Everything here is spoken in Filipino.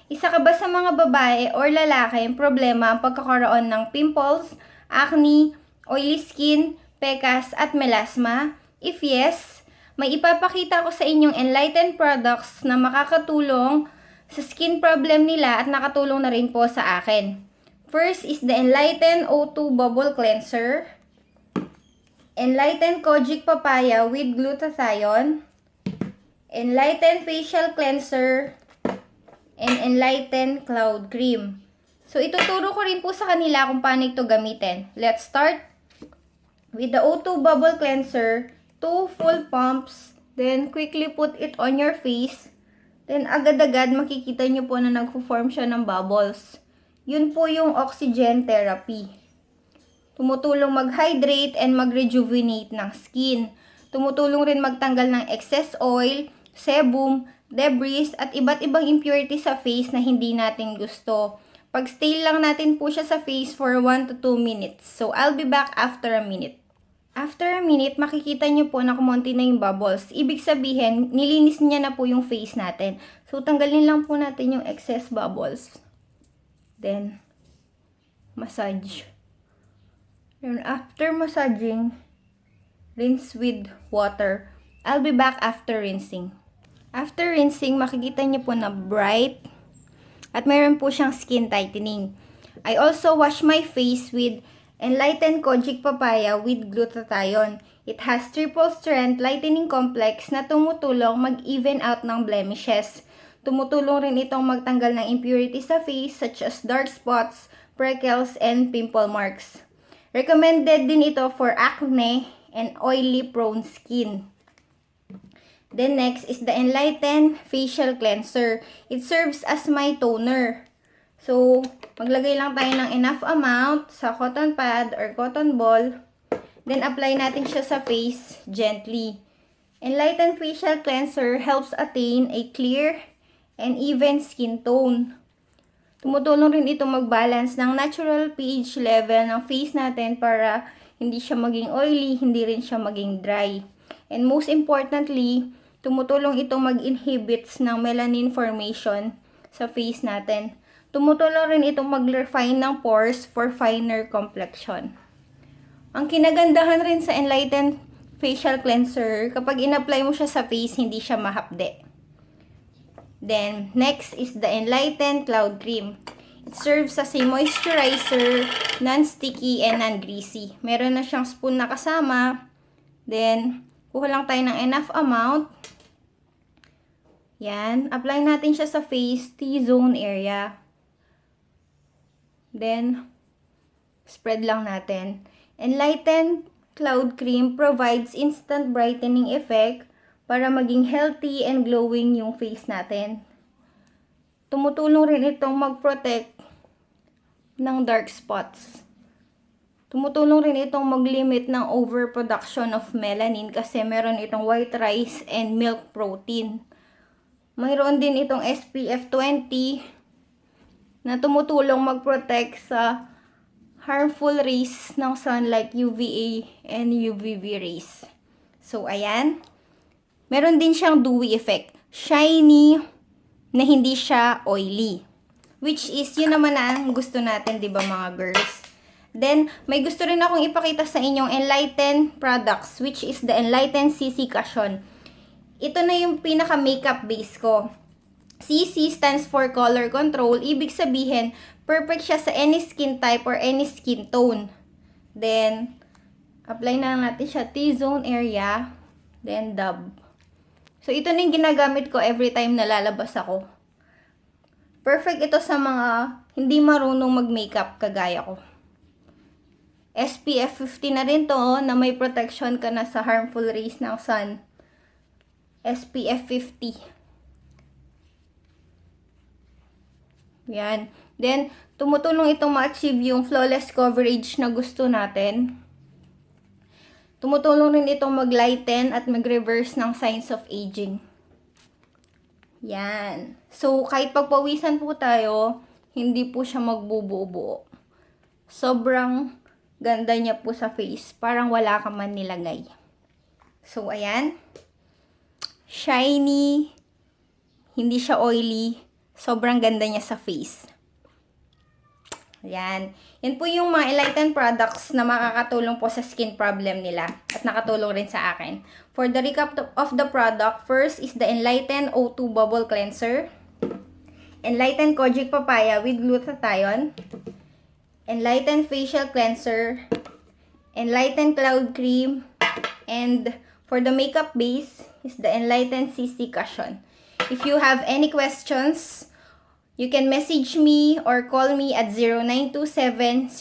Isa ka ba sa mga babae or lalaki ang problema ang pagkakaroon ng pimples, acne, oily skin, pekas at melasma? If yes, may ipapakita ko sa inyong Enlighten products na makakatulong sa skin problem nila at nakatulong na rin po sa akin. First is the Enlighten O2 Bubble Cleanser, Enlighten Kojic Papaya with Glutathione, Enlighten Facial Cleanser, and Enlighten Cloud Cream. So, ituturo ko rin po sa kanila kung paano ito gamitin. Let's start with the O2 Bubble Cleanser. 2 full pumps. Then, quickly put it on your face. Then, agad-agad makikita nyo po na nagpo-form siya ng bubbles. Yun po yung oxygen therapy. Tumutulong mag-hydrate and mag-rejuvenate ng skin. Tumutulong rin magtanggal ng excess oil, sebum, debris, at iba't ibang impurity sa face na hindi natin gusto. Pag-stay lang natin po siya sa face for 1 to 2 minutes. So, I'll be back after a minute. After a minute, makikita nyo po na kumonti na yung bubbles. Ibig sabihin, nilinis niya na po yung face natin. So, tanggalin lang po natin yung excess bubbles. Then, massage. And after massaging, rinse with water. I'll be back after rinsing. After rinsing, makikita niyo po na bright at mayroon po siyang skin tightening. I also wash my face with Enlighten Kojic Papaya with Glutathione. It has triple strength lightening complex na tumutulong mag-even out ng blemishes. Tumutulong rin itong magtanggal ng impurities sa face such as dark spots, freckles, and pimple marks. Recommended din ito for acne and oily prone skin. Then next is the Enlighten Facial Cleanser. It serves as my toner. So, maglagay lang tayo ng enough amount sa cotton pad or cotton ball. Then, apply natin siya sa face gently. Enlighten Facial Cleanser helps attain a clear and even skin tone. Tumutulong rin ito mag-balance ng natural pH level ng face natin para hindi siya maging oily, hindi rin siya maging dry. And most importantly, tumutulong itong mag-inhibits ng melanin formation sa face natin. Tumutulong rin itong mag-refine ng pores for finer complexion. Ang kinagandahan rin sa Enlighten Facial Cleanser, kapag in-apply mo siya sa face, hindi siya mahapde. Then, next is the Enlighten Cloud Cream. It serves as a moisturizer, non-sticky and non-greasy. Meron na siyang spoon na kasama. Then, kuha lang tayo ng enough amount. Yan. Apply natin siya sa face, T-zone area. Then, spread lang natin. Enlighten Cloud Cream provides instant brightening effect para maging healthy and glowing yung face natin. Tumutulong rin itong mag-protect ng dark spots. Tumutulong rin itong mag-limit ng overproduction of melanin kasi meron itong white rice and milk protein. Mayroon din itong SPF 20 na tumutulong mag-protect sa harmful rays ng sun like UVA and UVB rays. So, ayan. Meron din siyang dewy effect. Shiny na hindi siya oily. Which is, yun naman ang gusto natin, di ba mga girls? Then, may gusto rin akong ipakita sa inyong Enlighten products, which is the Enlighten CC Cushion. Ito na yung pinaka-makeup base ko. CC stands for color control. Ibig sabihin, perfect siya sa any skin type or any skin tone. Then, apply na natin siya T-zone area. Then, dab. So, ito na yung ginagamit ko every time na lalabas ako. Perfect ito sa mga hindi marunong mag-makeup kagaya ko. SPF 50 na rin to na may protection ka na sa harmful rays ng sun. SPF 50. Yan. Then, tumutulong itong ma-achieve yung flawless coverage na gusto natin. Tumutulong rin itong mag-lighten at mag-reverse ng signs of aging. Yan. So, kahit pagpawisan po tayo, hindi po siya magbubuo-buo. Sobrang ganda niya po sa face. Parang wala ka man nilagay. So, ayan. Shiny. Hindi siya oily. Sobrang ganda niya sa face. Yan. Yan po yung mga Enlighten products na makakatulong po sa skin problem nila. At nakatulong rin sa akin. For the recap of the product, first is the Enlighten O2 Bubble Cleanser. Enlighten Kojic Papaya with Glutathione. Enlighten Facial Cleanser. Enlighten Cloud Cream. And for the makeup base is the Enlighten CC Cushion. If you have any questions, you can message me or call me at 0927